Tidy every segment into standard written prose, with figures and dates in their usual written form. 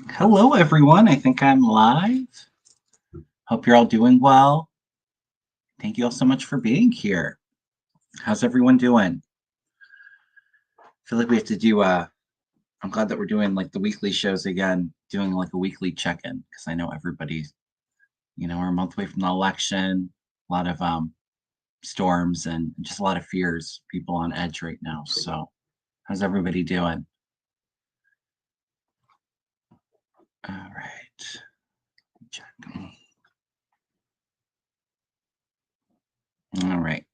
Hello, everyone. I think I'm live. Hope you're all doing well. Thank you all so much for being here. How's everyone doing? I feel like we have to do I'm glad that we're doing like the weekly shows again, doing like a weekly check-in because I know everybody's, we're a month away from the election, a lot of storms and just a lot of fears, people on edge right now. So, how's everybody doing? All right. Check. All right.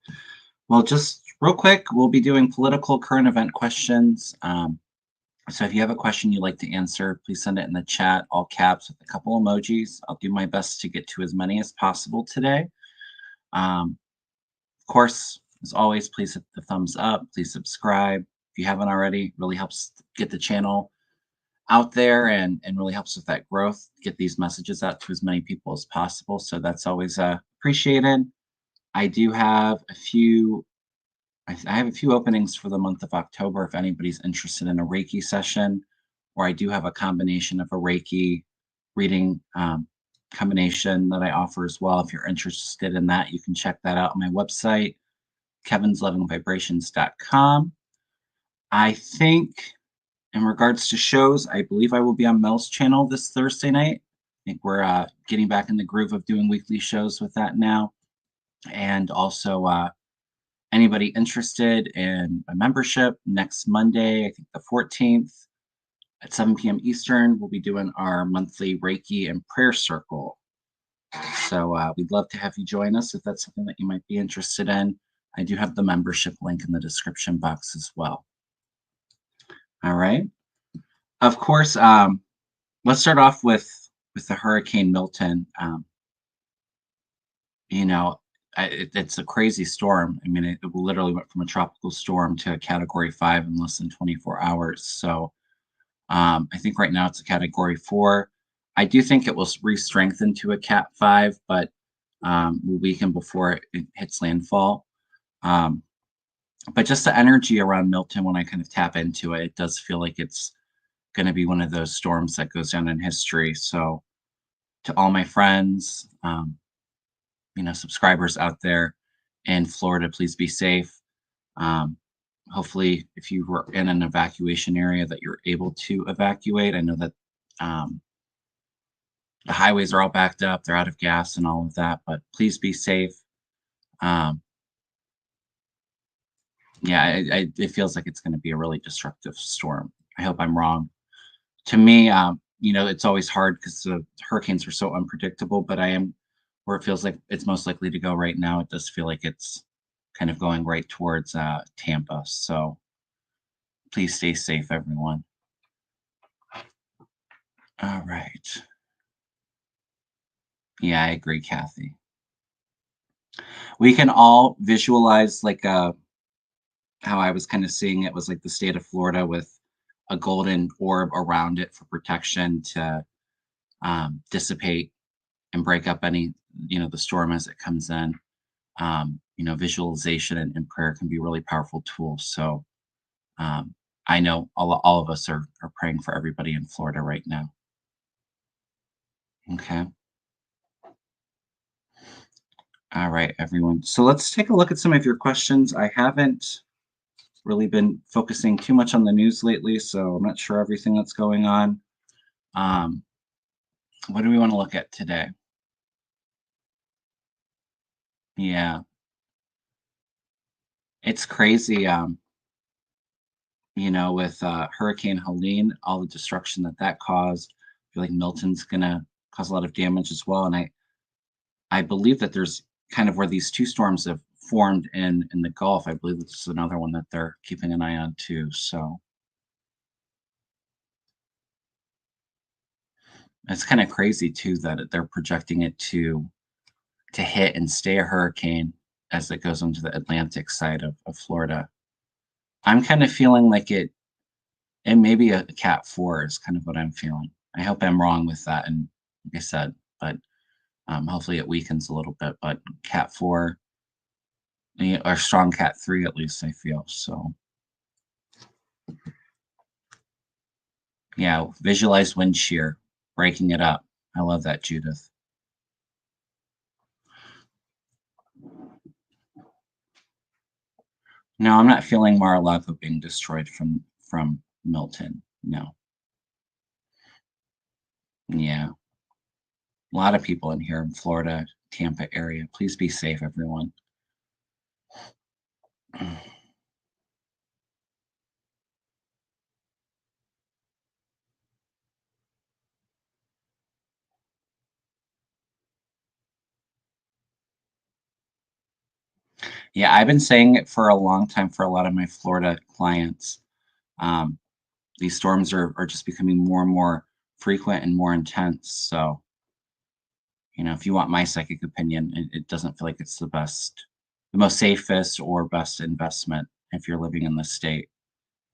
Well, just real quick, we'll be doing political current event questions. So if you have a question you'd like to answer, please send it in the chat, all caps with a couple emojis. I'll do my best to get to as many as possible today. Of course, as always, please hit the thumbs up. Please subscribe. If you haven't already, it really helps get the channel out there and really helps with that growth, get these messages out to as many people as possible. So that's always appreciated. I do have a few I have a few openings for the month of October if anybody's interested in a Reiki session, or I do have a combination of a Reiki reading combination that I offer as well. If you're interested in that, you can check that out on my website, kevinlovingvibrations.com. I think in regards to shows, I believe I will be on Mel's channel this Thursday night. I think we're getting back in the groove of doing weekly shows with that now. And also, anybody interested in a membership, next Monday, I think the 14th at 7 p.m. Eastern, we'll be doing our monthly Reiki and prayer circle. So we'd love to have you join us if that's something that you might be interested in. I do have the membership link in the description box as well. All right. Of course, let's start off with the Hurricane Milton. It's a crazy storm. I mean, it literally went from a tropical storm to a Category 5 in less than 24 hours. So I think right now it's a Category 4. I do think it will re-strengthen to a Cat 5, but will weaken before it hits landfall. But just the energy around Milton, when I kind of tap into it, it does feel like it's going to be one of those storms that goes down in history. So to all my friends, subscribers out there in Florida, please be safe. Hopefully, if you were in an evacuation area, that you're able to evacuate. I know that the highways are all backed up; they're out of gas and all of that. But please be safe. It feels like it's going to be a really destructive storm. I hope I'm wrong. To me, it's always hard because the hurricanes are so unpredictable. But I am where it feels like it's most likely to go right now. It does feel like it's kind of going right towards Tampa. So please stay safe, everyone. All right. Yeah, I agree, Kathy. We can all visualize like how I was kind of seeing it was like the state of Florida with a golden orb around it for protection to dissipate and break up any, the storm as it comes in. Visualization and prayer can be really powerful tools. So I know all of us are praying for everybody in Florida right now. Okay. All right, everyone. So let's take a look at some of your questions. I haven't really been focusing too much on the news lately, so I'm not sure everything that's going on. What do we want to look at today? Yeah, it's crazy. With Hurricane Helene, all the destruction that caused. I feel like Milton's gonna cause a lot of damage as well. And I believe that there's kind of where these two storms have formed in the Gulf. I believe this is another one that they're keeping an eye on too. So it's kind of crazy too that they're projecting it to hit and stay a hurricane as it goes into the Atlantic side of Florida. I'm kind of feeling like it may be a Cat 4 is kind of what I'm feeling. I hope I'm wrong with that. And like I said, but hopefully it weakens a little bit. But Cat 4, or strong Cat 3 at least, I feel. So yeah, visualize wind shear. breaking it up. I love that, Judith. No, I'm not feeling Mar-a-Lago being destroyed from Milton. No. Yeah. A lot of people in here in Florida, Tampa area. Please be safe, everyone. Yeah, I've been saying it for a long time for a lot of my Florida clients. Um, these storms are just becoming more and more frequent and more intense. So, if you want my psychic opinion, it doesn't feel like it's the most safest or best investment if you're living in the state,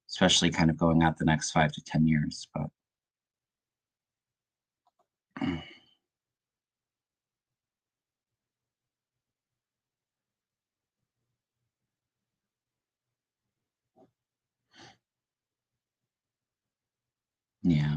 especially kind of going out the next 5 to 10 years. But yeah,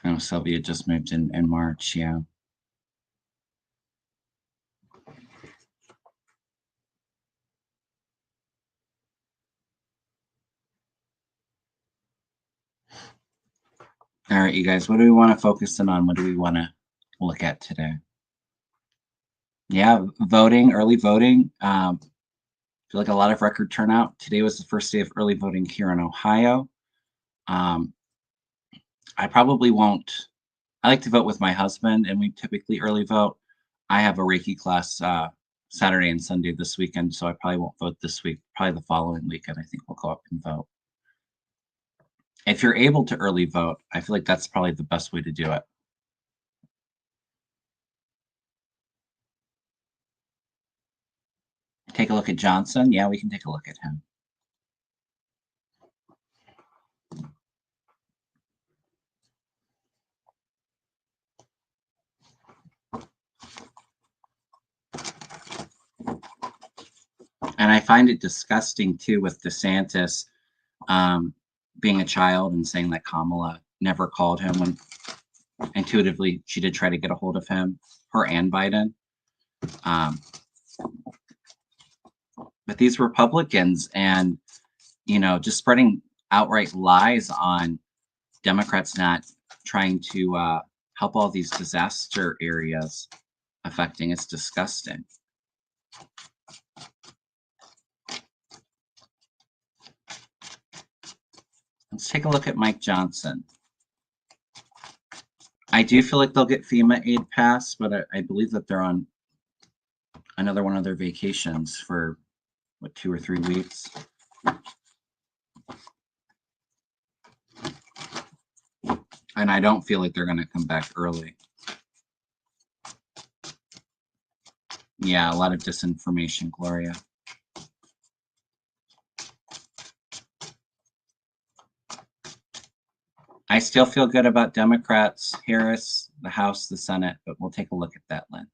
I know Sylvia just moved in March. Yeah. All right, you guys, what do we want to focus in on? What do we want to look at today? Yeah, voting, early voting. Feel like a lot of record turnout. Today was the first day of early voting here in Ohio. Um, I probably won't. I like to vote with my husband, and we typically early vote. I have a Reiki class Saturday and Sunday this weekend, so I probably won't vote this week. Probably the following weekend, I think we'll go up and vote. If you're able to early vote, I feel like that's probably the best way to do it. Take a look at Johnson. Yeah, we can take a look at him. And I find it disgusting too with DeSantis being a child and saying that Kamala never called him when intuitively she did try to get a hold of him, her and Biden. But these Republicans and, just spreading outright lies on Democrats not trying to help all these disaster areas affecting, it's disgusting. Let's take a look at Mike Johnson. I do feel like they'll get FEMA aid passed, but I believe that they're on another one of their vacations for, 2 or 3 weeks. And I don't feel like they're going to come back early. Yeah, a lot of disinformation, Gloria. I still feel good about Democrats, Harris, the House, the Senate, but we'll take a look at that, Lynn.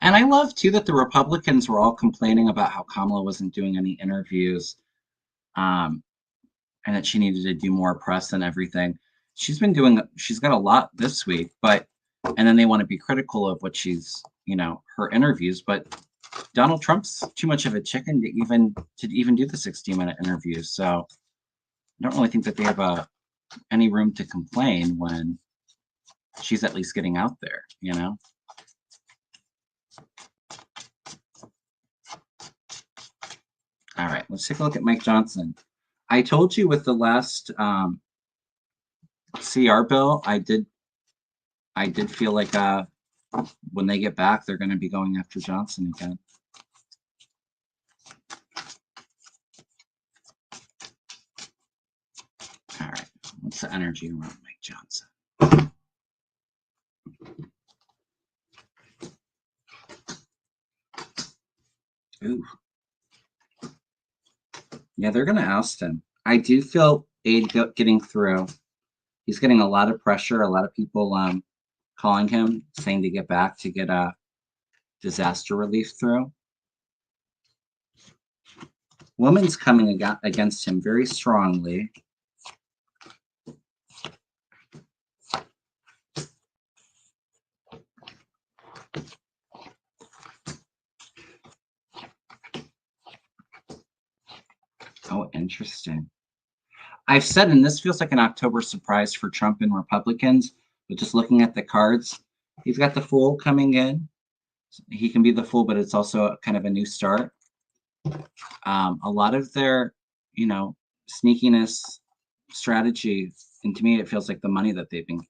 And I love, too, that the Republicans were all complaining about how Kamala wasn't doing any interviews and that she needed to do more press and everything. She's got a lot this week, and then they want to be critical of what her interviews, but Donald Trump's too much of a chicken to even do the 60-minute interviews. So I don't really think that they have any room to complain when she's at least getting out there, All right, let's take a look at Mike Johnson. I told you with the last CR bill, I did feel like when they get back, they're going to be going after Johnson again. All right, what's the energy around Mike Johnson? Ooh. Yeah, they're going to oust him. I do feel aid getting through. He's getting a lot of pressure. A lot of people calling him, saying to get back to get a disaster relief through. Woman's coming against him very strongly. Oh, interesting. I've said, and this feels like an October surprise for Trump and Republicans, but just looking at the cards, he's got the Fool coming in. He can be the Fool, but it's also kind of a new start. A lot of their, sneakiness strategy, and to me, it feels like the money that they've been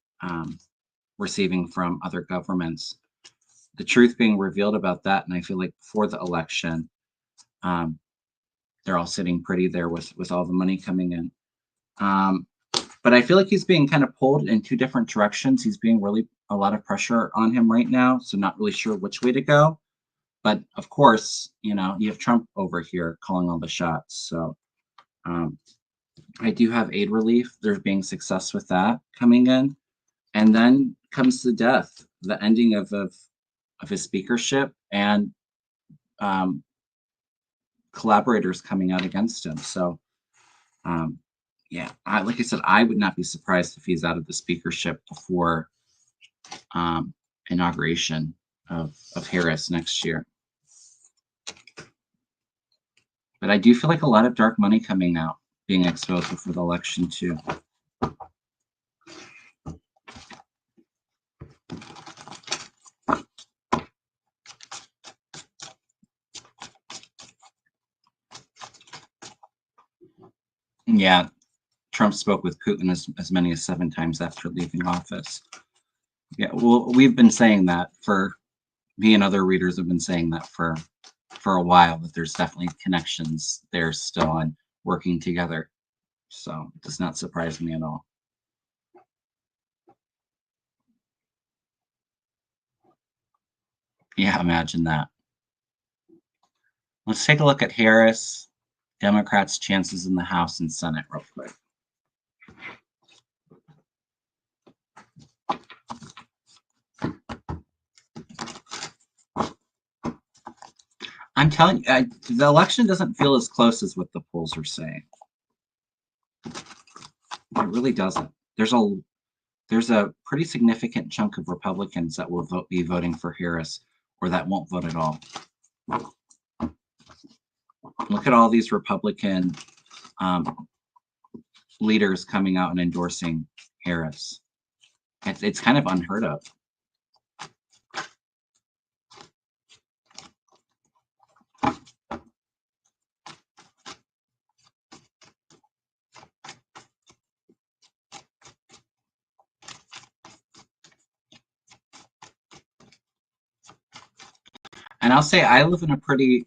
receiving from other governments. The truth being revealed about that, and I feel like before the election, they're all sitting pretty there with all the money coming in. But I feel like he's being kind of pulled in two different directions. He's being really a lot of pressure on him right now, so not really sure which way to go. But of course, you have Trump over here calling all the shots. So I do have aid relief. There's being success with that coming in. And then comes the death, the ending of his speakership, and collaborators coming out against him. So yeah, like I said, I would not be surprised if he's out of the speakership before inauguration of Harris next year. But I do feel like a lot of dark money coming out, being exposed before the election too. Yeah, Trump spoke with Putin as many as 7 times after leaving office. Yeah, well, we've been saying that me and other readers have been saying that for a while, that there's definitely connections there still and working together. So it does not surprise me at all. Yeah, imagine that. Let's take a look at Harris, Democrats' chances in the House and Senate real quick. I'm telling you, the election doesn't feel as close as what the polls are saying. It really doesn't. There's a pretty significant chunk of Republicans that will be voting for Harris, or that won't vote at all. Look at all these Republican leaders coming out and endorsing Harris. It's kind of unheard of. And I'll say I live in a pretty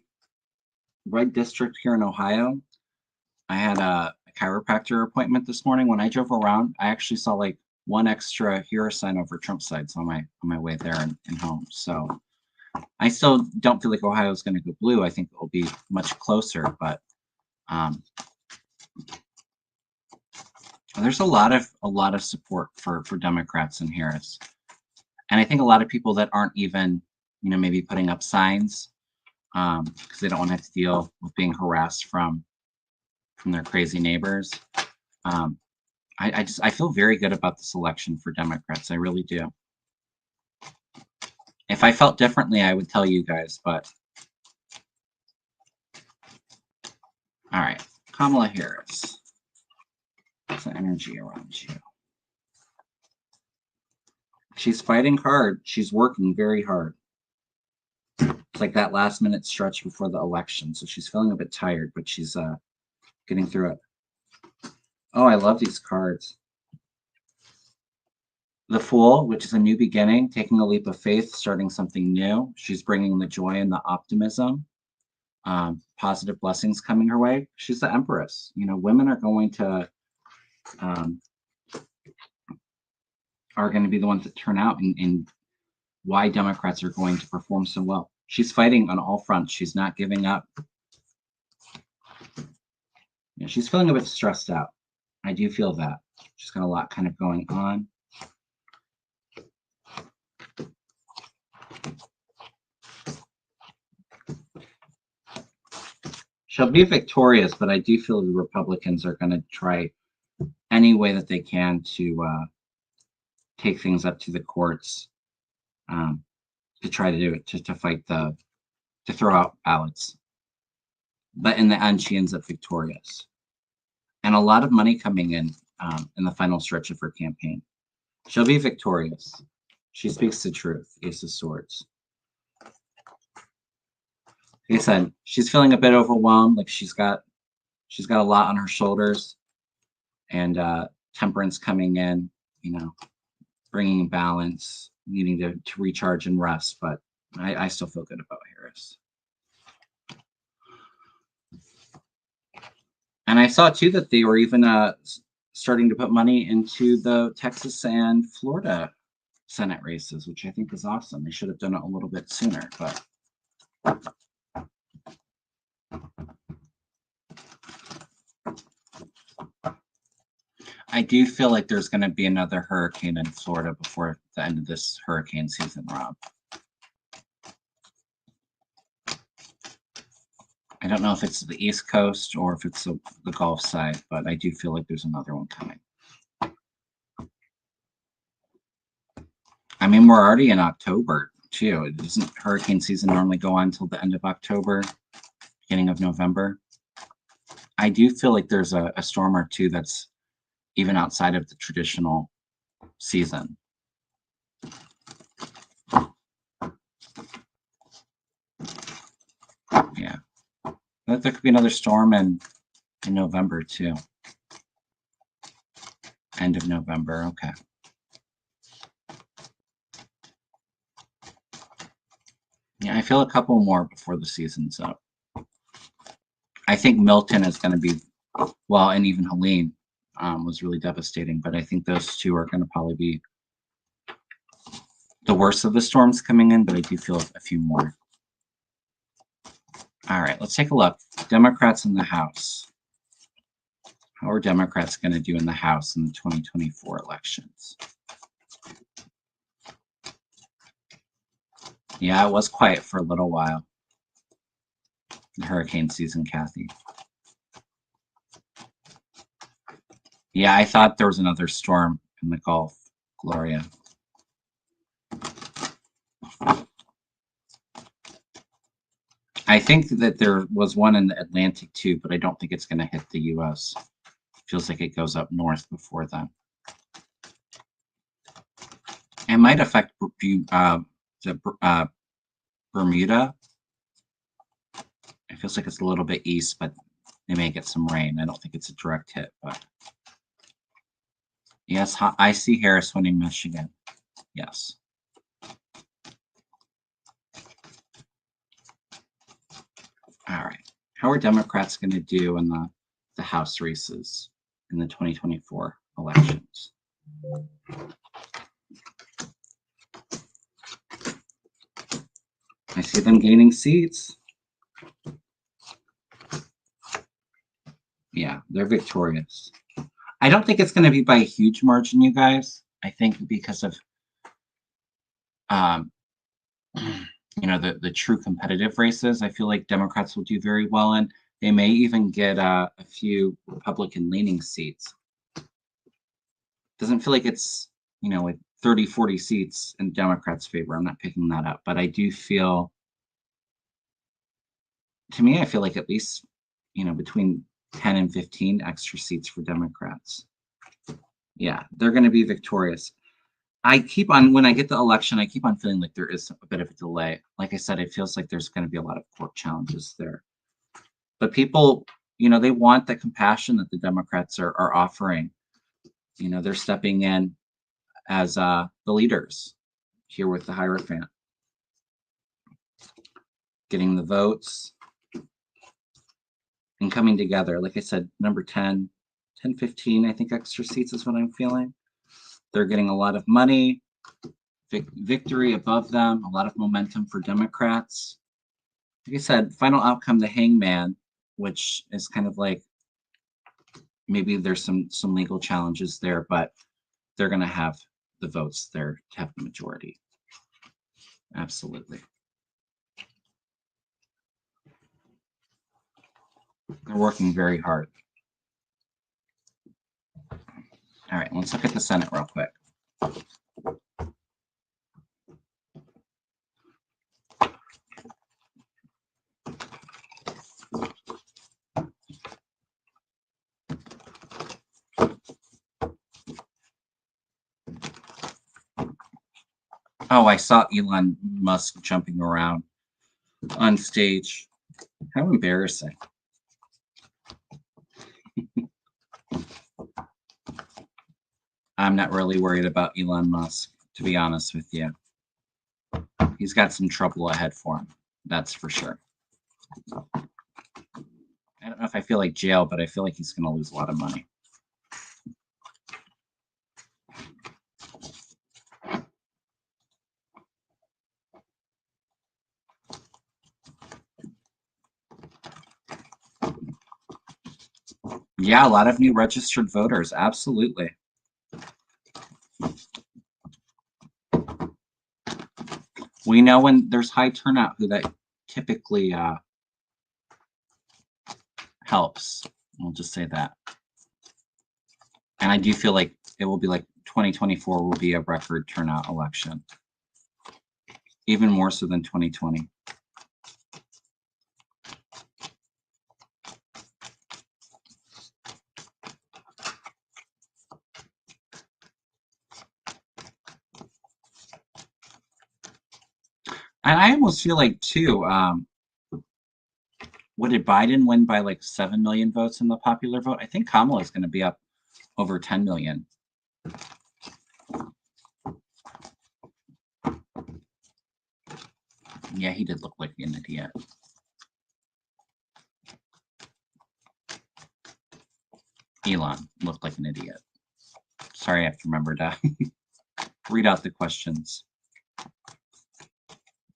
red district here in Ohio. I had a chiropractor appointment this morning. When I drove around, I actually saw like one extra hero sign over Trump sides on my way there and home. So I still don't feel like Ohio is going to go blue. I think it will be much closer, but there's a lot of support for Democrats in Harris, and I think a lot of people that aren't even maybe putting up signs because they don't want to have to deal with being harassed from their crazy neighbors. I feel very good about this election for Democrats. I really do. If I felt differently, I would tell you guys, but all right, Kamala Harris. What's the energy around you? She's fighting hard. She's working very hard. It's like that last minute stretch before the election. So she's feeling a bit tired, but she's getting through it. Oh, I love these cards. The Fool, which is a new beginning, taking a leap of faith, starting something new. She's bringing the joy and the optimism. Positive blessings coming her way. She's the Empress. Women are going to be the ones that turn out, and why Democrats are going to perform so well. She's fighting on all fronts. She's not giving up. She's feeling a bit stressed out. I do feel that. She's got a lot kind of going on. She'll be victorious, but I do feel the Republicans are going to try any way that they can to take things up to the courts to try to do it, to fight to throw out ballots. But in the end, she ends up victorious. And a lot of money coming in the final stretch of her campaign. She'll be victorious. She speaks the truth. Ace of Swords. Like I said, she's feeling a bit overwhelmed. Like she's got a lot on her shoulders, and Temperance coming in, bringing balance, needing to recharge and rest. But I still feel good about Harris. And I saw too that they were even starting to put money into the Texas and Florida Senate races, which I think is awesome. They should have done it a little bit sooner, but I do feel like there's going to be another hurricane in Florida before the end of this hurricane season, Rob. I don't know if it's the East Coast or if it's the Gulf side, but I do feel like there's another one coming. I mean, we're already in October, too. Doesn't hurricane season normally go on until the end of October, beginning of November? I do feel like there's a storm or two that's even outside of the traditional season. Yeah. But there could be another storm in November, too. End of November, okay. Yeah, I feel a couple more before the season's up. I think Milton is going to be, well, and even Helene was really devastating, but I think those two are going to probably be the worst of the storms coming in, but I do feel a few more. All right, let's take a look. Democrats in the House. How are Democrats going to do in the House in the 2024 elections? Yeah, it was quiet for a little while. The hurricane season, Kathy. Yeah, I thought there was another storm in the Gulf, Gloria. I think that there was one in the Atlantic too, but I don't think it's going to hit the U.S. Feels like it goes up north before then. It might affect Bermuda. It feels like it's a little bit east, but they may get some rain. I don't think it's a direct hit, but yes, I see Harris winning Michigan. Yes. All right. How are Democrats going to do in the House races in the 2024 elections? I see them gaining seats. Yeah, they're victorious. I don't think it's going to be by a huge margin, you guys. I think because of the true competitive races, I feel like Democrats will do very well in. They may even get a few Republican-leaning seats. Doesn't feel like it's, with 30, 40 seats in Democrats' favor. I'm not picking that up, but I do feel, to me, I feel like at least, between 10 and 15 extra seats for Democrats. Yeah, they're going to be victorious. When I get the election, I keep on feeling like there is a bit of a delay. Like I said, it feels like there's going to be a lot of court challenges there. But people, they want the compassion that the Democrats are offering. They're stepping in as the leaders here with the Hierophant, getting the votes and coming together. Like I said, number 10, 15, I think extra seats is what I'm feeling. They're getting a lot of money, victory above them, a lot of momentum for Democrats. Like I said, final outcome, the hangman, which is kind of like maybe there's some legal challenges there, but they're going to have the votes there to have the majority. Absolutely. They're working very hard. All right, let's look at the Senate real quick. Oh, I saw Elon Musk jumping around on stage. How embarrassing. I'm not really worried about Elon Musk, to be honest with you. He's got some trouble ahead for him, that's for sure. I don't know if I feel like jail, but I feel like he's going to lose a lot of money. Yeah, a lot of new registered voters, absolutely. We know when there's high turnout who that typically helps. We'll just say that. And I do feel like it will be like 2024 will be a record turnout election, even more so than 2020. And I almost feel like too, what did Biden win by like 7 million votes in the popular vote? I think Kamala is going to be up over 10 million. Yeah, he did look like an idiot. Elon looked like an idiot. Sorry, I have to remember to read out the questions.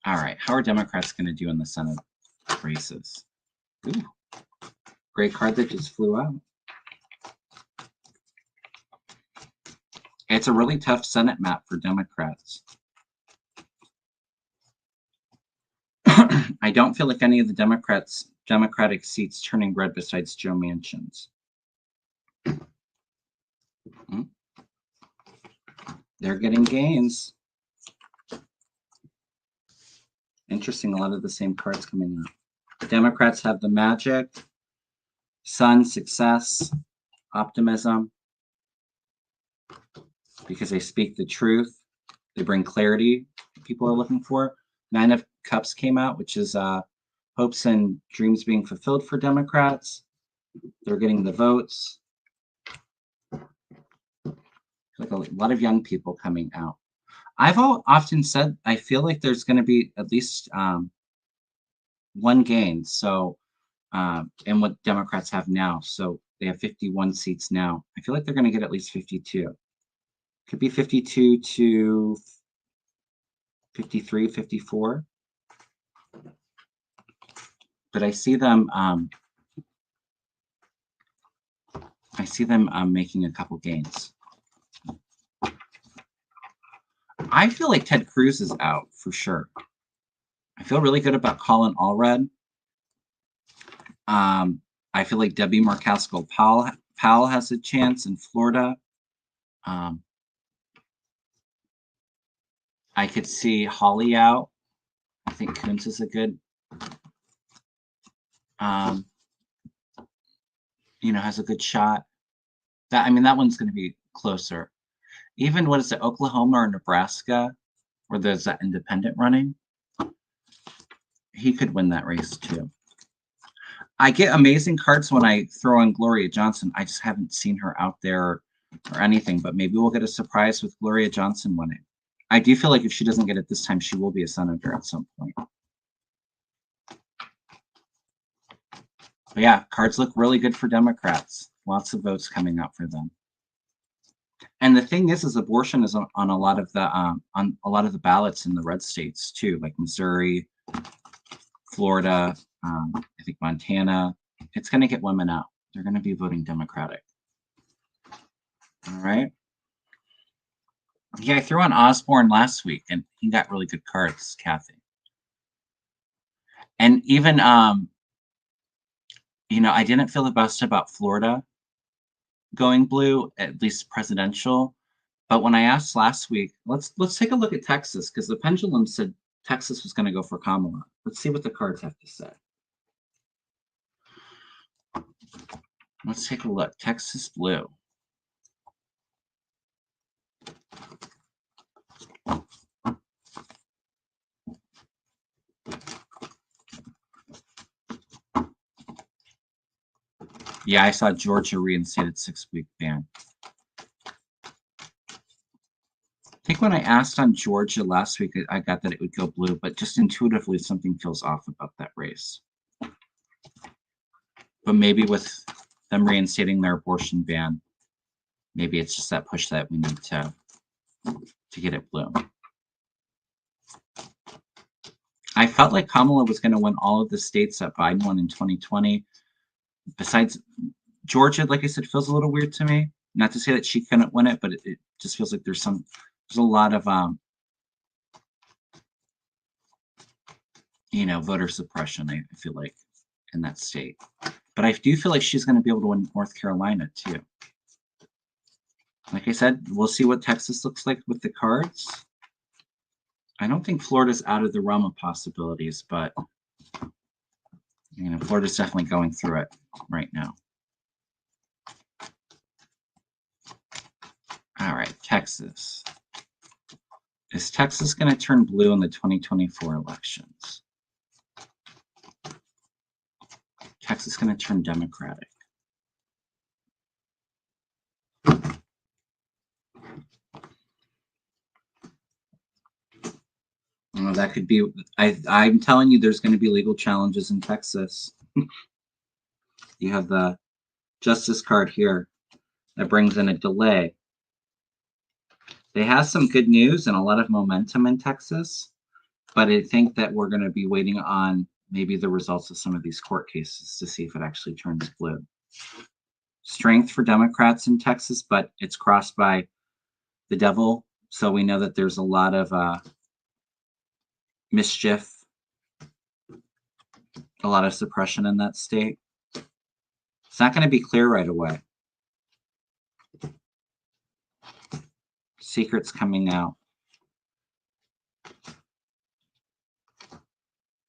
All right, how are Democrats going to do in the Senate races? Ooh, great card that just flew out. It's a really tough Senate map for Democrats. I don't feel like any of the Democratic seats turning red besides Joe Manchin's. They're getting gains. Interesting, a lot of the same cards coming up. Democrats have the magic, sun, success, optimism, because they speak the truth. They bring clarity people are looking for. 9 of Cups came out, which is hopes and dreams being fulfilled for Democrats. They're getting the votes. Like a lot of young people coming out. I've often said I feel like there's going to be at least one gain. So, and what Democrats have now. So they have 51 seats now. I feel like they're going to get at least 52. Could be 52 to 53, 54. But I see them. Making a couple gains. I feel like Ted Cruz is out for sure. I feel really good about Colin Allred. I feel like Debbie Marcasko-Powell has a chance in Florida. I could see Holly out. I think Coons is a good, has a good shot. That one's going to be closer. Even what is it, Oklahoma or Nebraska, where there's that independent running? He could win that race too. I get amazing cards when I throw in Gloria Johnson. I just haven't seen her out there or anything, but maybe we'll get a surprise with Gloria Johnson winning. I do feel like if she doesn't get it this time, she will be a senator at some point. But yeah, cards look really good for Democrats. Lots of votes coming out for them. And the thing is abortion is on a lot of the ballots in the red states too, like Missouri, Florida, I think Montana. It's going to get women out. They're going to be voting Democratic. All right. Yeah, I threw on Osborne last week, and he got really good cards, Kathy. And even I didn't feel the best about Florida going blue, at least presidential. But when I asked last week, let's take a look at Texas because the pendulum said Texas was going to go for Kamala. Let's see what the cards have to say. Let's take a look. Texas blue. Yeah, I saw Georgia reinstated 6-week ban. I think when I asked on Georgia last week, I got that it would go blue, but just intuitively something feels off about that race. But maybe with them reinstating their abortion ban, maybe it's just that push that we need to get it blue. I felt like Kamala was going to win all of the states that Biden won in 2020. Besides Georgia, like I said, feels a little weird to me. Not to say that she couldn't win it, but it just feels like there's a lot of voter suppression, I feel like, in that state. But I do feel like she's going to be able to win North Carolina too. Like I said, we'll see what Texas looks like with the cards. I don't think Florida's out of the realm of possibilities, but Florida's definitely going through it right now. All right, Texas. Is Texas going to turn blue in the 2024 elections? Texas going to turn Democratic? That could be. I'm telling you, there's going to be legal challenges in Texas. You have the Justice card here that brings in a delay. They have some good news and a lot of momentum in Texas, but I think that we're going to be waiting on maybe the results of some of these court cases to see if it actually turns blue. Strength for Democrats in Texas, but it's crossed by the devil, so we know that there's a lot of mischief, a lot of suppression in that state. It's not going to be clear right away. Secrets coming out.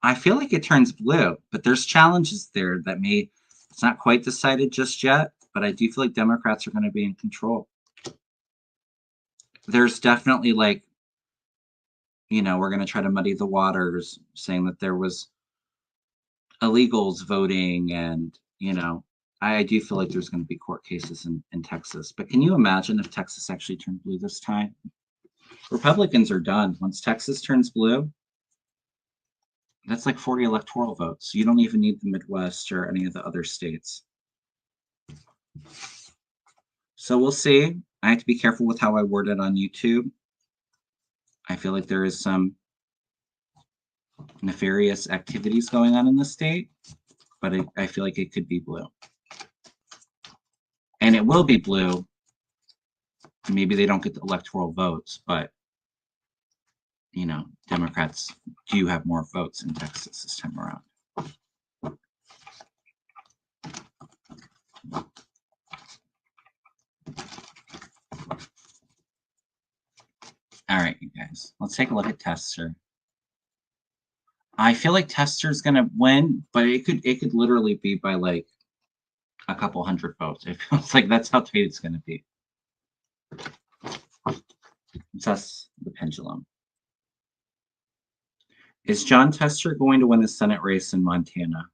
I feel like it turns blue, but there's challenges there that it's not quite decided just yet, but I do feel like Democrats are going to be in control. There's definitely we're going to try to muddy the waters, saying that there was illegals voting and, I do feel like there's going to be court cases in Texas. But can you imagine if Texas actually turned blue this time? Republicans are done. Once Texas turns blue, that's like 40 electoral votes. You don't even need the Midwest or any of the other states. So we'll see. I have to be careful with how I word it on YouTube. I feel like there is some nefarious activities going on in the state, but I feel like it could be blue. And it will be blue. Maybe they don't get the electoral votes, but Democrats do have more votes in Texas this time around. All right, you guys, let's take a look at Tester. I feel like Tester's gonna win, but it could literally be by like a couple hundred votes. It feels like that's how tight it's gonna be. That's the pendulum. Is John Tester going to win the Senate race in Montana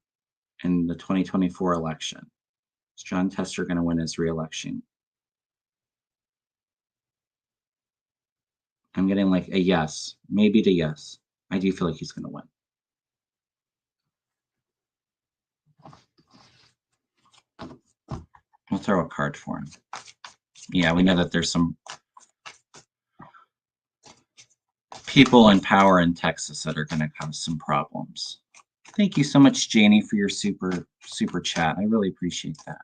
in the 2024 election? Is John Tester going to win his re-election? I'm getting like a yes, maybe to yes. I do feel like he's going to win. We'll throw a card for him. Yeah, we know that there's some people in power in Texas that are going to cause some problems. Thank you so much, Janie, for your super chat. I really appreciate that.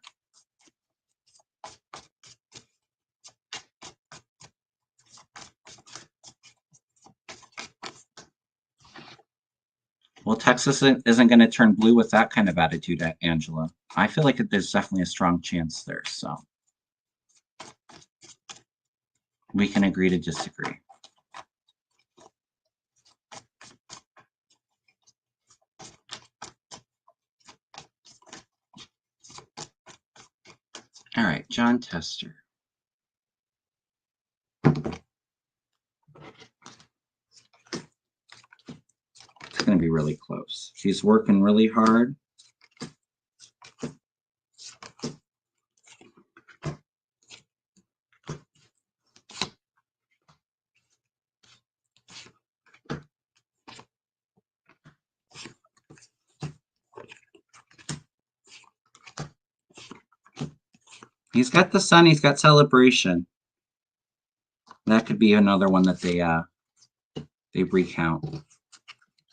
Well, Texas isn't going to turn blue with that kind of attitude, Angela. I feel like there's definitely a strong chance there. So we can agree to disagree. All right, John Tester. It's going to be really close. He's working really hard. He's got the sun. He's got celebration. That could be another one that they recount.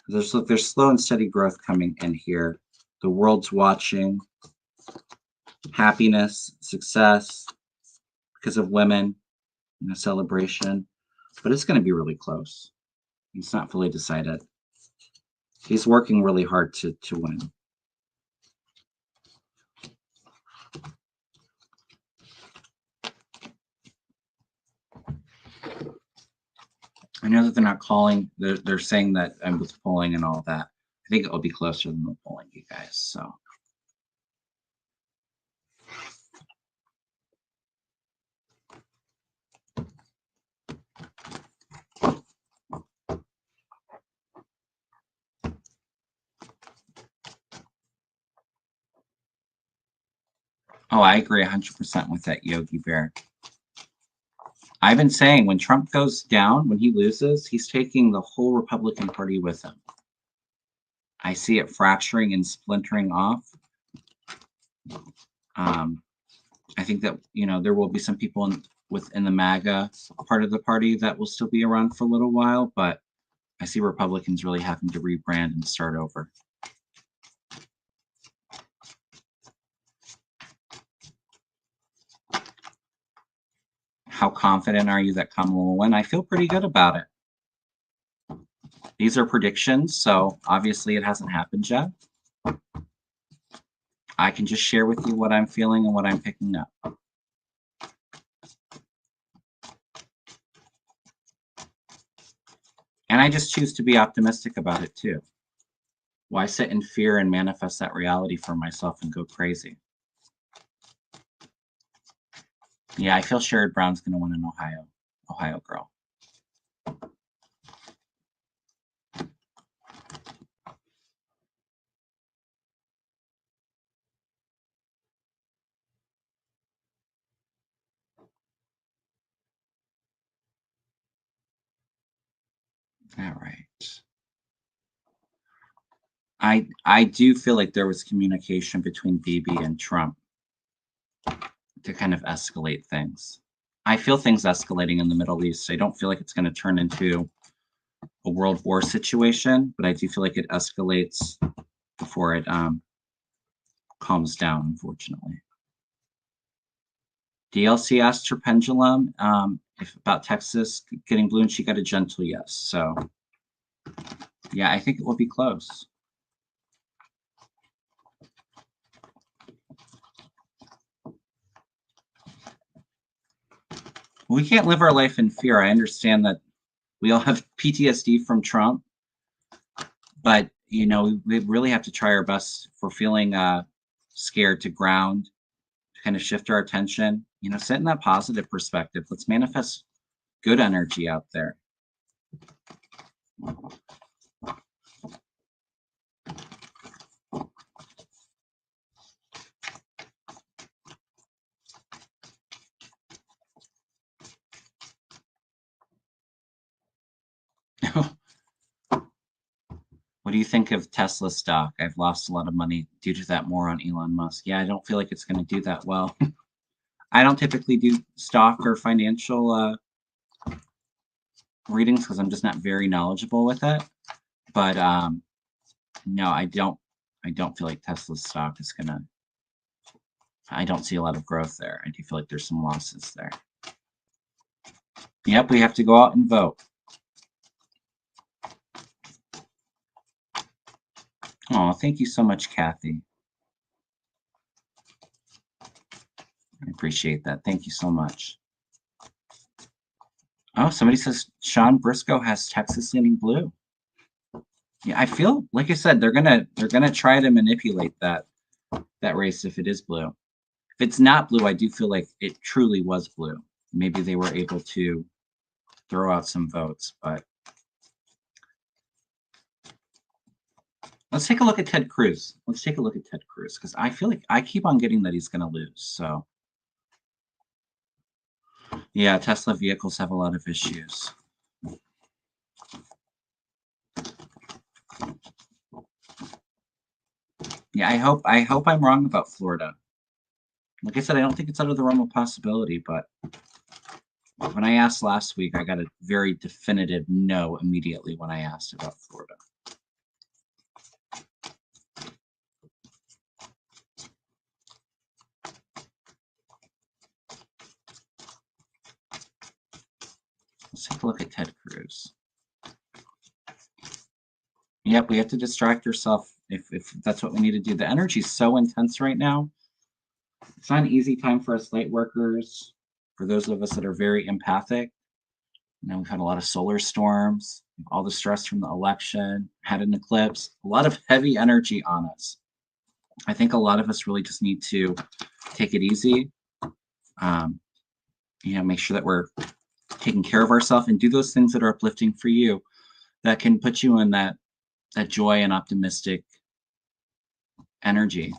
There's slow and steady growth coming in here. The world's watching. Happiness, success, because of women, celebration. But it's going to be really close. It's not fully decided. He's working really hard to win. I know that they're not calling. They're saying that I'm with polling and all that. I think it'll be closer than the polling, you guys. So. Oh, I agree 100% with that, Yogi Bear. I've been saying when Trump goes down, when he loses, he's taking the whole Republican Party with him. I see it fracturing and splintering off. I think that, there will be some people within the MAGA part of the party that will still be around for a little while, but I see Republicans really having to rebrand and start over. How confident are you that Kamala will win? I feel pretty good about it. These are predictions, so obviously it hasn't happened yet. I can just share with you what I'm feeling and what I'm picking up. And I just choose to be optimistic about it too. Why sit in fear and manifest that reality for myself and go crazy? Yeah, I feel Sherrod Brown's going to win in Ohio. Ohio girl. All right. I do feel like there was communication between Bibi and Trump to kind of escalate things. I feel things escalating in the Middle East. I don't feel like it's going to turn into a world war situation, but I do feel like it escalates before it calms down, unfortunately. DLC asked her pendulum if about Texas getting blue, and she got a gentle yes. So, yeah, I think it will be close. We can't live our life in fear. I understand that we all have PTSD from Trump, but we really have to try our best. If we're feeling scared, to ground, to kind of shift our attention. Sit in that positive perspective. Let's manifest good energy out there. What do you think of Tesla stock? I've lost a lot of money due to that moron Elon Musk. Yeah, I don't feel like it's going to do that well. I don't typically do stock or financial readings because I'm just not very knowledgeable with it. But no, I don't feel like Tesla stock is gonna. I don't see a lot of growth there. I do feel like there's some losses there. Yep, we have to go out and vote. Oh, thank you so much, Kathy. I appreciate that. Thank you so much. Oh, somebody says Sean Briscoe has Texas leaning blue. Yeah, I feel like I said they're gonna try to manipulate that race if it is blue. If it's not blue, I do feel like it truly was blue. Maybe they were able to throw out some votes, but let's take a look at Ted Cruz. Let's take a look at Ted Cruz because I feel like I keep on getting that he's going to lose. So, yeah, Tesla vehicles have a lot of issues. Yeah, I hope I'm wrong about Florida. Like I said, I don't think it's out of the realm of possibility, but when I asked last week, I got a very definitive no immediately when I asked about Florida. Let's take a look at Ted Cruz. Yep, we have to distract ourselves if that's what we need to do. The energy is so intense right now. It's not an easy time for us light workers, for those of us that are very empathic. We've had a lot of solar storms, all the stress from the election, had an eclipse, a lot of heavy energy on us. I think a lot of us really just need to take it easy, make sure that we're taking care of ourselves and do those things that are uplifting for you that can put you in that joy and optimistic energy.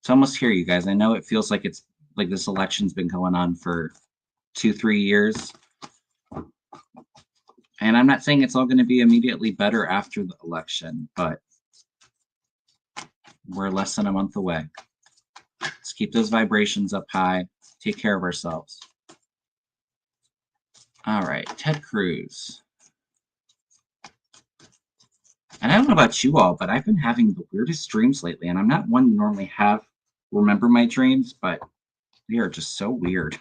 It's almost here, you guys. I know it feels like it's like this election's been going on for 2-3 years. And I'm not saying it's all going to be immediately better after the election, but we're less than a month away. Let's keep those vibrations up high, take care of ourselves. All right, Ted Cruz. And I don't know about you all, but I've been having the weirdest dreams lately, and I'm not one to normally remember my dreams, but they are just so weird.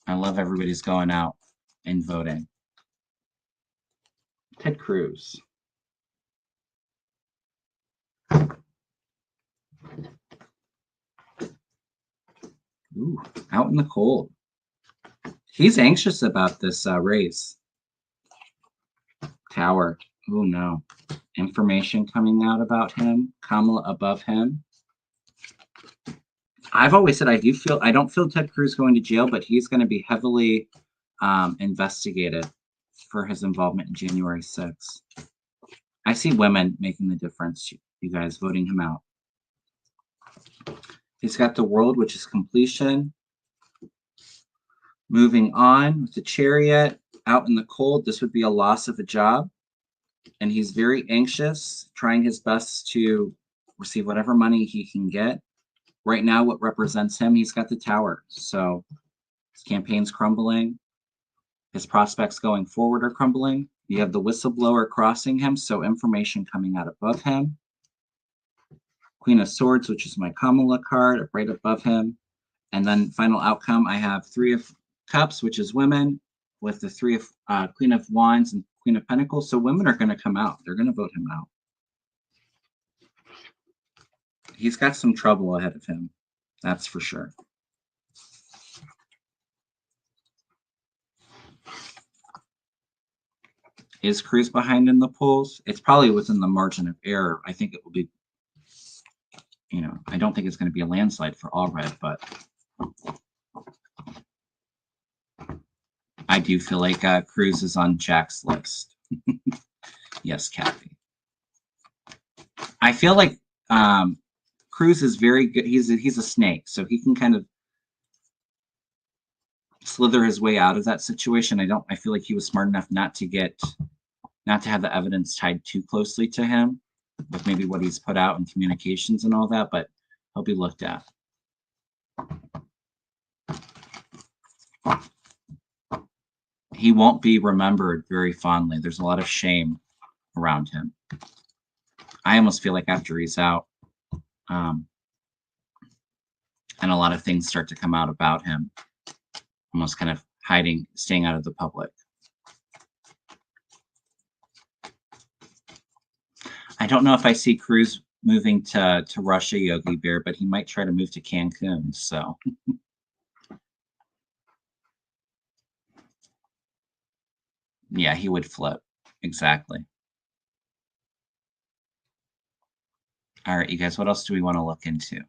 I love everybody's going out and voting. Ted Cruz. Ooh, out in the cold. He's anxious about this race. Tower. Oh no. Information coming out about him. Kamala above him. I've always said I don't feel Ted Cruz going to jail, but he's going to be heavily investigated for his involvement in January 6th. I see women making the difference, you guys, voting him out. He's got the world, which is completion. Moving on with the chariot, out in the cold, this would be a loss of a job. And he's very anxious, trying his best to receive whatever money he can get. Right now, what represents him, he's got the tower. So his campaign's crumbling. His prospects going forward are crumbling. You have the whistleblower crossing him, so information coming out above him. Queen of Swords, which is my Kamala card, right above him. And then final outcome, I have Three of Cups, which is women, with the Queen of Wands and Queen of Pentacles. So women are going to come out. They're going to vote him out. He's got some trouble ahead of him. That's for sure. Is Cruz behind in the polls? It's probably within the margin of error. I think it will be, I don't think it's going to be a landslide for all red, but I do feel like Cruz is on Jack's list. Yes, Kathy. I feel like Cruz is very good. He's a snake, so he can kind of slither his way out of that situation. I feel like he was smart enough not to have the evidence tied too closely to him with maybe what he's put out in communications and all that, but he'll be looked at. He won't be remembered very fondly. There's a lot of shame around him. I almost feel like after he's out, um, and a lot of things start to come out about him, almost kind of hiding, staying out of the public. I don't know if I see Cruz moving to Russia, Yogi Bear, but he might try to move to Cancun. So yeah, he would flip. Exactly. All right, you guys, what else do we want to look into?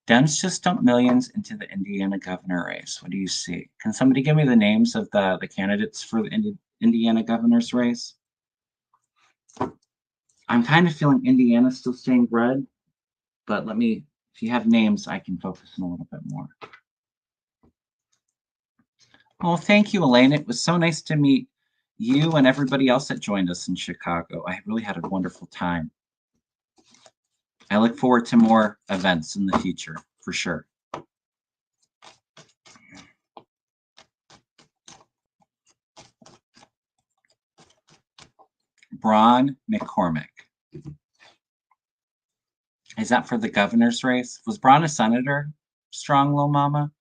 Dems just dumped millions into the Indiana governor race. What do you see? Can somebody give me the names of the candidates for the Indiana governor's race? I'm kind of feeling Indiana's still staying red, but if you have names, I can focus on a little bit more. Oh, thank you, Elaine. It was so nice to meet you and everybody else that joined us in Chicago. I really had a wonderful time. I look forward to more events in the future, for sure. Braun McCormick. Is that for the governor's race? Was Braun a senator? Strong little mama?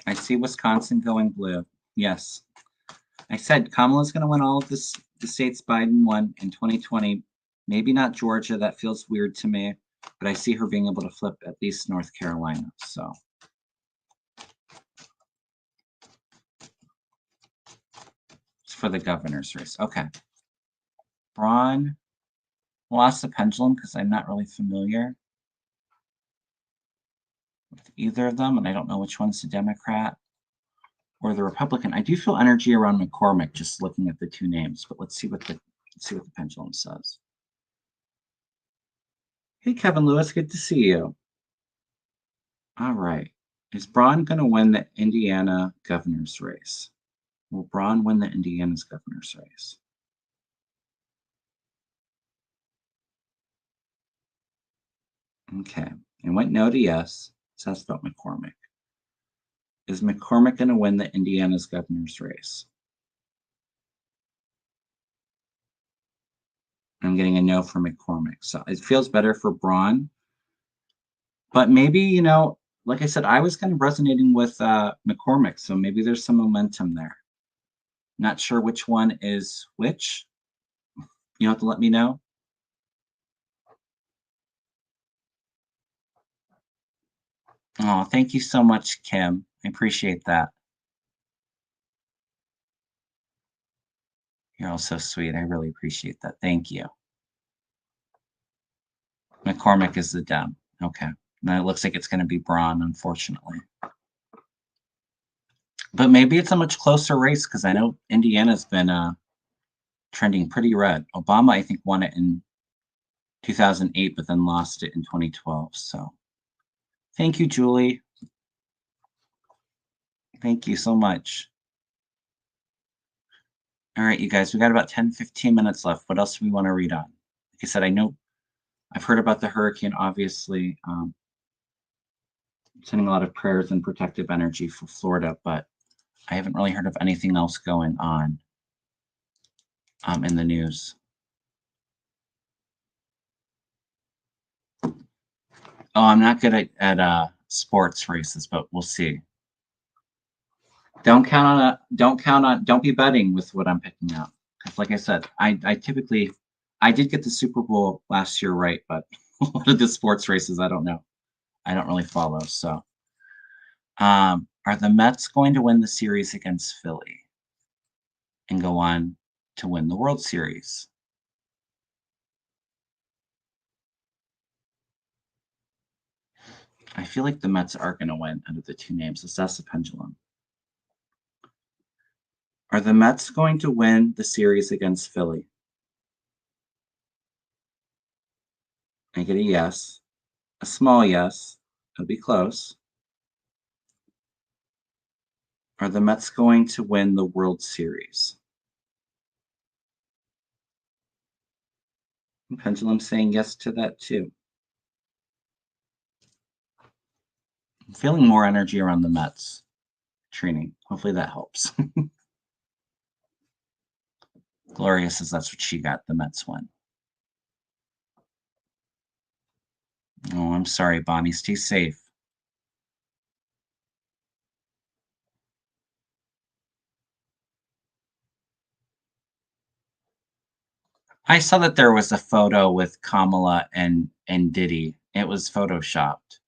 I see Wisconsin going blue. Yes. I said Kamala's going to win all of the states Biden won in 2020. Maybe not Georgia. That feels weird to me. But I see her being able to flip at least North Carolina. So it's for the governor's race. Okay. Braun. Lost the pendulum because I'm not really familiar with either of them. And I don't know which one's the Democrat or the Republican. I do feel energy around McCormick just looking at the two names, but let's see what the pendulum says. Hey, Kevin Lewis, good to see you. All right. Is Braun going to win the Indiana governor's race? Will Braun win the Indiana's governor's race? Okay. I went no to yes. So that's about McCormick. Is McCormick going to win the Indiana's governor's race? I'm getting a no for McCormick. So it feels better for Braun. But maybe, like I said, I was kind of resonating with McCormick. So maybe there's some momentum there. Not sure which one is which. You have to let me know. Oh, thank you so much, Kim. I appreciate that. You're all so sweet. I really appreciate that. Thank you. McCormick is the Dem. Okay. Then it looks like it's going to be Braun, unfortunately. But maybe it's a much closer race because I know Indiana's been trending pretty red. Obama, I think, won it in 2008, but then lost it in 2012. So thank you, Julie. Thank you so much. All right, you guys, we got about 10, 15 minutes left. What else do we want to read on? Like I said, I know I've heard about the hurricane, obviously. Sending a lot of prayers and protective energy for Florida, but I haven't really heard of anything else going on in the news. Oh, I'm not good at sports races, but we'll see. Don't be betting with what I'm picking out. Because like I said, I did get the Super Bowl last year right, but a lot of the sports races I don't know. I don't really follow. So are the Mets going to win the series against Philly and go on to win the World Series? I feel like the Mets are going to win out of the two names. Assess the pendulum. Are the Mets going to win the series against Philly? I get a yes. A small yes. It'll be close. Are the Mets going to win the World Series? Pendulum saying yes to that too. I'm feeling more energy around the Mets training. Hopefully that helps. Gloria says that's what she got. The Mets won. Oh, I'm sorry, Bonnie. Stay safe. I saw that there was a photo with Kamala and Diddy. It was photoshopped.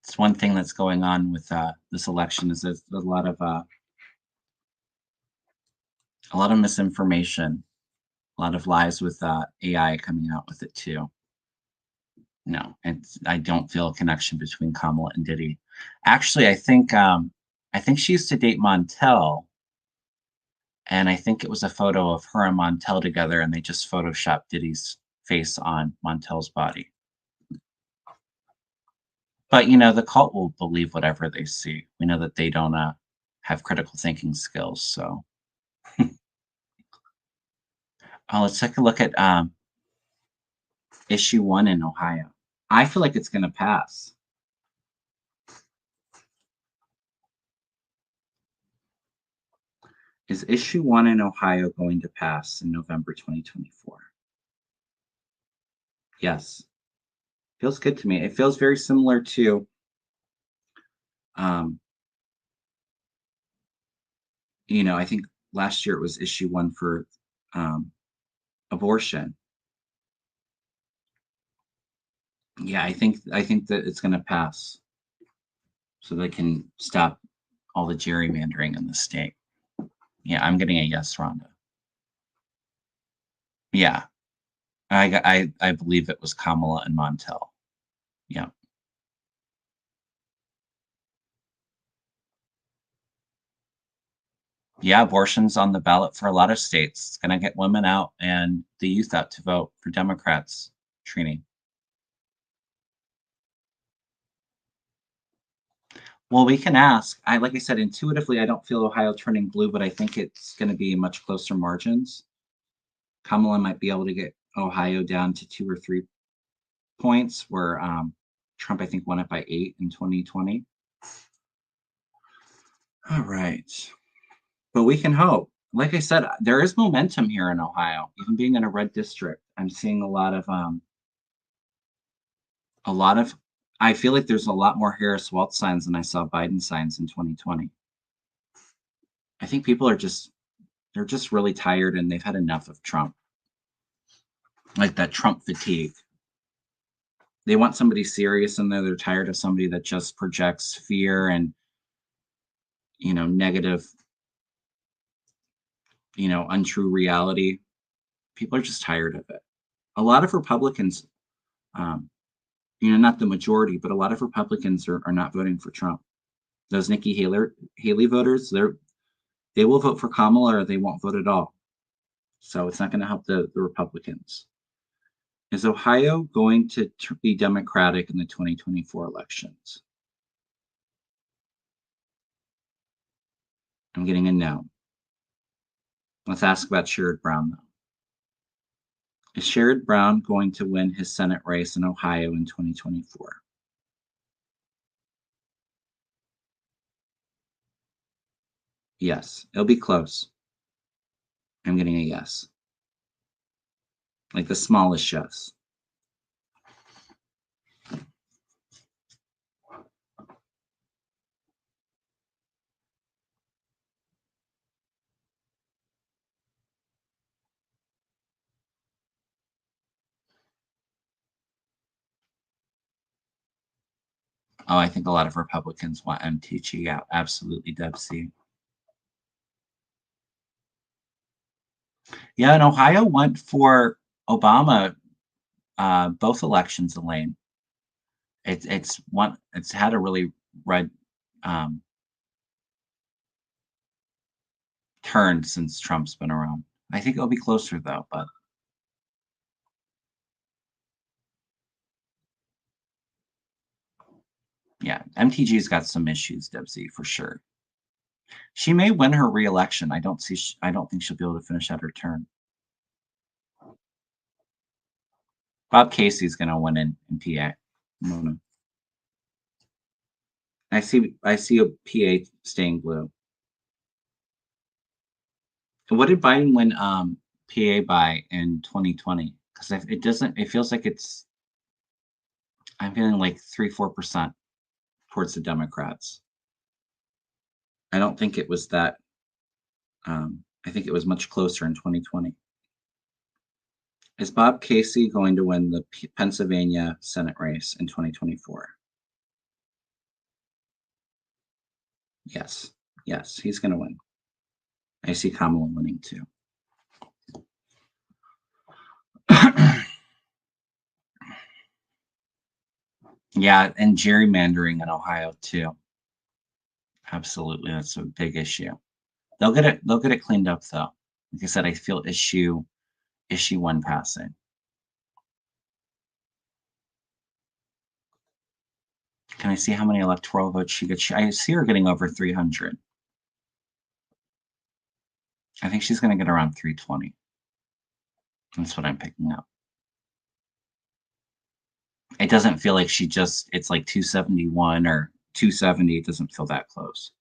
It's one thing that's going on with this election is there's a lot of misinformation, a lot of lies with AI coming out with it too. No, I don't feel a connection between Kamala and Diddy. Actually, I think she used to date Montel, and I think it was a photo of her and Montel together, and they just photoshopped Diddy's face on Montel's body. But you know, the cult will believe whatever they see. We know that they don't have critical thinking skills. So let's take a look at issue one in Ohio. I feel like it's going to pass. Is issue one in Ohio going to pass in November 2024? Yes. Feels good to me. It feels very similar to, um, I think last year it was issue one for um, abortion. Yeah, I think that it's going to pass, so they can stop all the gerrymandering in the state. Yeah, I'm getting a yes, Rhonda. Yeah, I believe it was Kamala and Montel. Yeah. Yeah, abortion's on the ballot for a lot of states. It's gonna get women out and the youth out to vote for Democrats, Trini. Well, we can ask. Like I said, intuitively, I don't feel Ohio turning blue, but I think it's gonna be much closer margins. Kamala might be able to get Ohio down to 2 or 3 points, where, Trump, I think, won it by 8 in 2020. Alright. But we can hope. Like I said, there is momentum here in Ohio, even being in a red district. I'm seeing a lot of I feel like there's a lot more Harris Welch signs than I saw Biden signs in 2020. I think people are they're just really tired and they've had enough of Trump, like that Trump fatigue. They want somebody serious in there. They're tired of somebody that just projects fear and, negative, untrue reality. People are just tired of it. A lot of Republicans, um, not the majority, but a lot of Republicans are not voting for Trump. Those Haley voters, they will vote for Kamala or they won't vote at all. So it's not going to help the Republicans. Is Ohio going to be Democratic in the 2024 elections? I'm getting a no. Let's ask about Sherrod Brown, though. Is Sherrod Brown going to win his Senate race in Ohio in 2024? Yes, it'll be close. I'm getting a yes. Like the smallest yes. Oh, I think a lot of Republicans want MTG out. Absolutely, Deb C. Yeah, and Ohio went for Obama both elections, Elaine. It's had a really red um, turn since Trump's been around. I think it'll be closer though, but yeah, MTG's got some issues, Debsy, for sure. She may win her reelection. I don't think she'll be able to finish out her term. Bob Casey's going to win in PA. Mm. I see a PA staying blue. And what did Biden win PA by in 2020? Because it doesn't. It feels like it's. I'm feeling like 3-4% towards the Democrats. I don't think it was that. I think it was much closer in 2020. Is Bob Casey going to win the Pennsylvania Senate race in 2024? Yes. Yes, he's going to win. I see Kamala winning too. Yeah, and gerrymandering in Ohio too. Absolutely, that's a big issue. They'll get it cleaned up though. Like I said, I feel issue one passing. Can I see how many electoral votes she gets? I see her getting over 300. I think she's going to get around 320. That's what I'm picking up. It doesn't feel like it's like 271 or 270. It doesn't feel that close.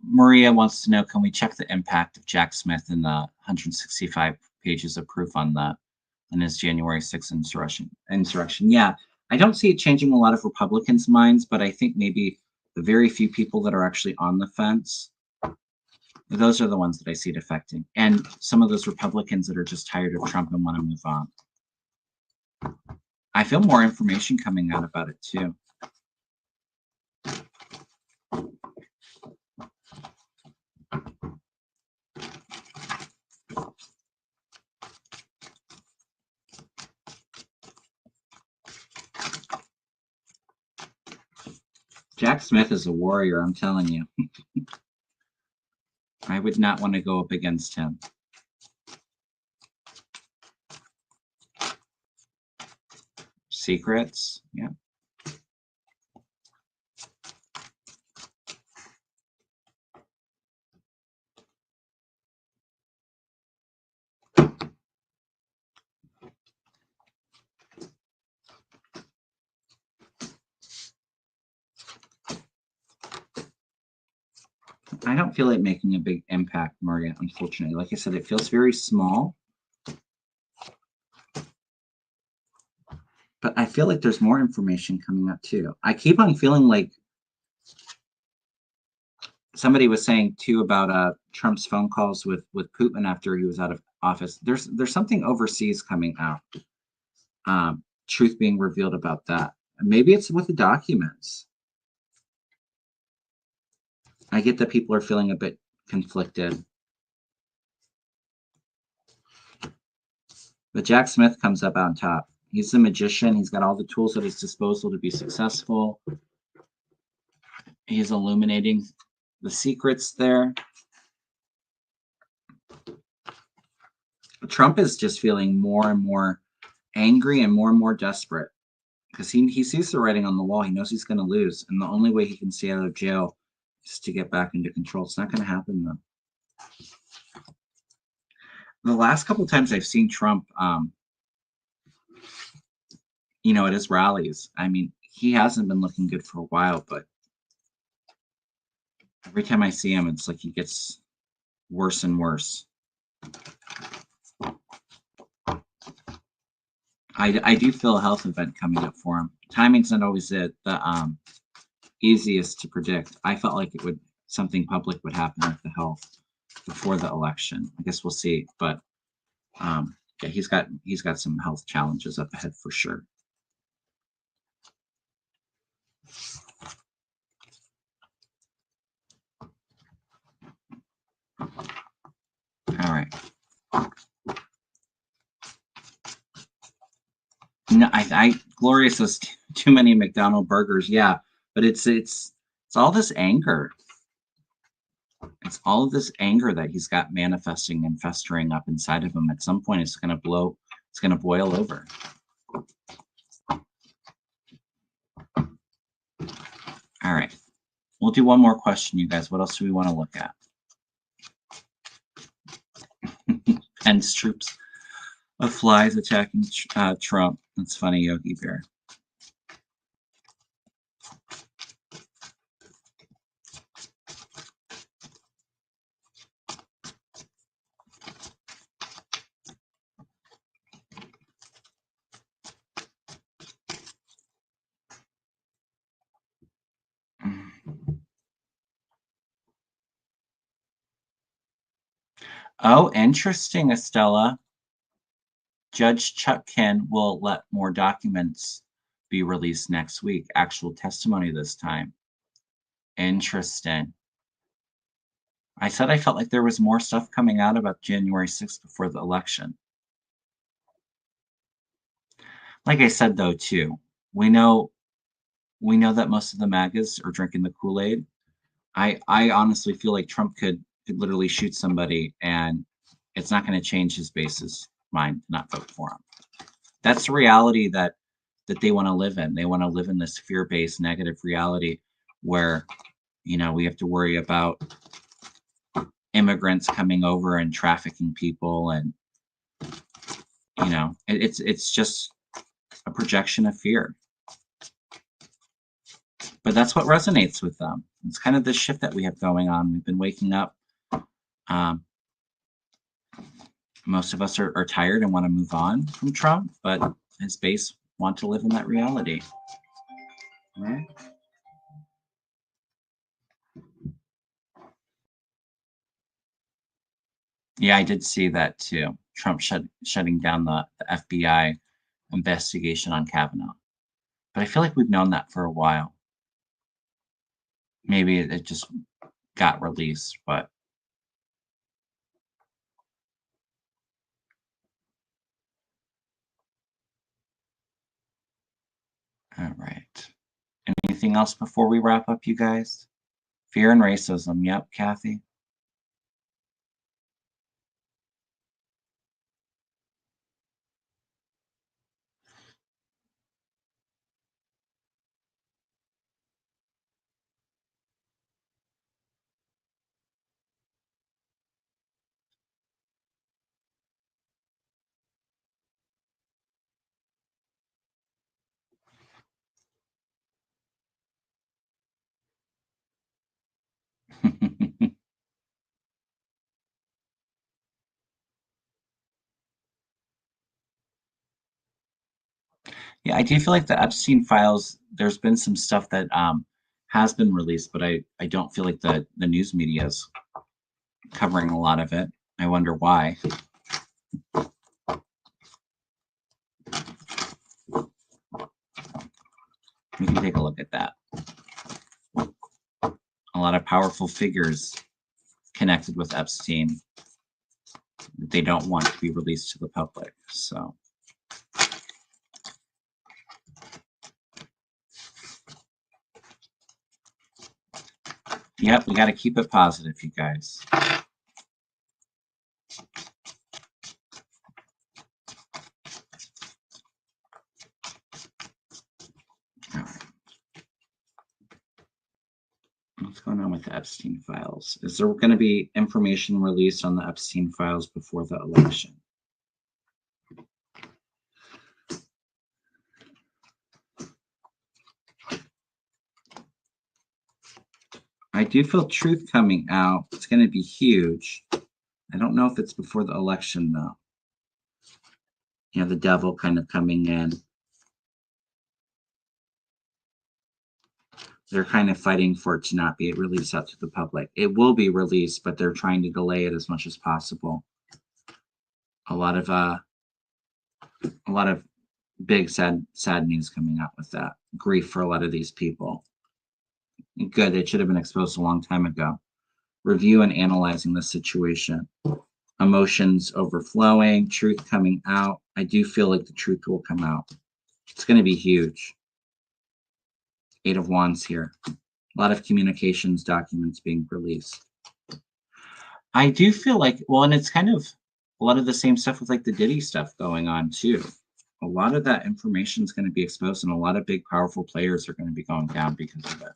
Maria wants to know, can we check the impact of Jack Smith in the 165 pages of proof on his January 6th insurrection? Yeah, I don't see it changing a lot of Republicans' minds, but I think maybe the very few people that are actually on the fence, those are the ones that I see it affecting. And some of those Republicans that are just tired of Trump and want to move on. I feel more information coming out about it too. Jack Smith is a warrior, I'm telling you. I would not want to go up against him. Secrets, yeah. I don't feel it making a big impact, Maria, unfortunately. Like I said, it feels very small. But I feel like there's more information coming up too. I keep on feeling like somebody was saying too about Trump's phone calls with Putin after he was out of office. There's something overseas coming out. Truth being revealed about that. Maybe it's with the documents. I get that people are feeling a bit conflicted. But Jack Smith comes up on top. He's the magician. He's got all the tools at his disposal to be successful. He's illuminating the secrets there. Trump is just feeling more and more angry and more desperate because he sees the writing on the wall. He knows he's going to lose. And the only way he can stay out of jail is to get back into control. It's not going to happen, though. The last couple of times I've seen Trump, at his rallies, I mean, he hasn't been looking good for a while, but every time I see him, it's like he gets worse and worse. I do feel a health event coming up for him. Timing's not always the easiest to predict. I felt like something public would happen with the health before the election. I guess we'll see, but yeah, he's got some health challenges up ahead for sure. All right. No, Gloria says too many McDonald burgers. Yeah, but it's all this anger. It's all of this anger that he's got manifesting and festering up inside of him. At some point, it's going to blow. It's going to boil over. All right. We'll do one more question, you guys. What else do we want to look at? Pence troops of flies attacking Trump. That's funny, Yogi Bear. Oh, interesting, Estella. Judge Chuck Ken will let more documents be released next week. Actual testimony this time. Interesting. I said I felt like there was more stuff coming out about January 6th before the election. Like I said, though, too, we know that most of the MAGAs are drinking the Kool-Aid. I honestly feel like Trump could literally shoot somebody and it's not going to change his base's mind to not vote for him. That's the reality that they want to live in. They want to live in this fear-based negative reality where, we have to worry about immigrants coming over and trafficking people, and it's just a projection of fear. But that's what resonates with them. It's kind of the shift that we have going on. We've been waking up. Most of us are tired and want to move on from Trump, but his base want to live in that reality. Right? Yeah, I did see that too. Trump shutting down the FBI investigation on Kavanaugh. But I feel like we've known that for a while. Maybe it just got released, but all right. Anything else before we wrap up, you guys? Fear and racism. Yep, Kathy. Yeah, I do feel like the Epstein files, there's been some stuff that has been released, but I don't feel like the news media is covering a lot of it. I wonder why. We can take a look at that. A lot of powerful figures connected with Epstein that they don't want to be released to the public. So. Yep, we got to keep it positive, you guys. What's going on with the Epstein files? Is there going to be information released on the Epstein files before the election? I do feel truth coming out. It's going to be huge. I don't know if it's before the election, though. The devil kind of coming in. They're kind of fighting for it to not be released out to the public. It will be released, but they're trying to delay it as much as possible. A lot of big sad news coming out with that. Grief for a lot of these people. Good, it should have been exposed a long time ago. Review and analyzing the situation. Emotions overflowing, truth coming out. I do feel like the truth will come out. It's going to be huge. 8 of Wands here. A lot of communications documents being released. I do feel like, well, and it's kind of a lot of the same stuff with like the Diddy stuff going on too. A lot of that information is going to be exposed, and a lot of big, powerful players are going to be going down because of it.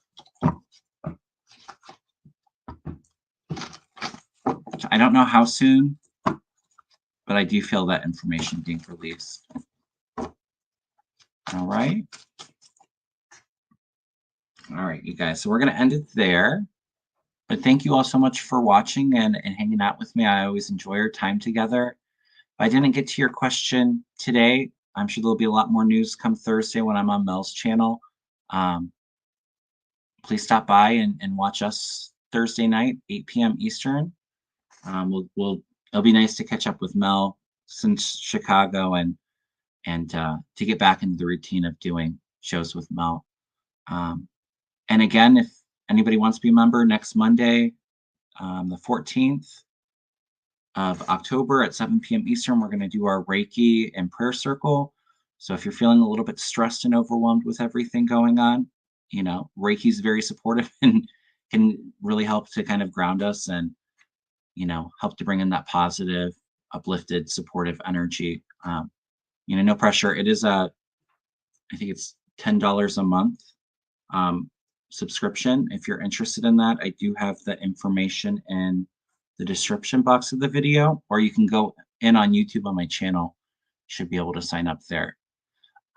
So I don't know how soon, but I do feel that information being released. All right. All right, you guys. So we're going to end it there. But thank you all so much for watching and hanging out with me. I always enjoy our time together. If I didn't get to your question today, I'm sure there'll be a lot more news come Thursday when I'm on Mel's channel. Um, please stop by and watch us Thursday night, 8 p.m. Eastern. It'll be nice to catch up with Mel since Chicago and to get back into the routine of doing shows with Mel. And again, if anybody wants to be a member, next Monday, the 14th of October at 7 p.m. Eastern, we're going to do our Reiki and prayer circle. So if you're feeling a little bit stressed and overwhelmed with everything going on, Reiki is very supportive and can really help to kind of ground us and, help to bring in that positive, uplifted, supportive energy. No pressure. It is I think it's $10 a month subscription. If you're interested in that, I do have the information in the description box of the video, or you can go in on YouTube on my channel. You should be able to sign up there.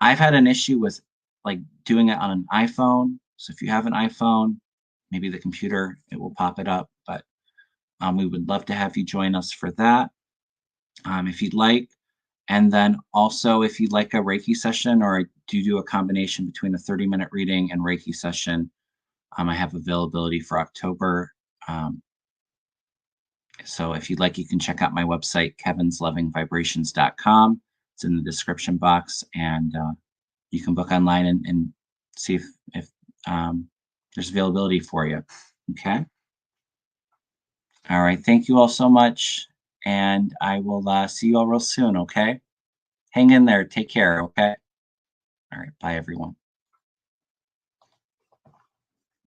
I've had an issue with like doing it on an iPhone. So if you have an iPhone, maybe the computer, it will pop it up. But we would love to have you join us for that if you'd like. And then also, if you'd like a Reiki session, or I do a combination between a 30-minute reading and Reiki session, I have availability for October. So if you'd like, you can check out my website, kevinlovingvibrations.com. It's in the description box, and you can book online and see if there's availability for you. Okay. All right. Thank you all so much, and I will see you all real soon. Okay. Hang in there. Take care. Okay. All right. Bye, everyone.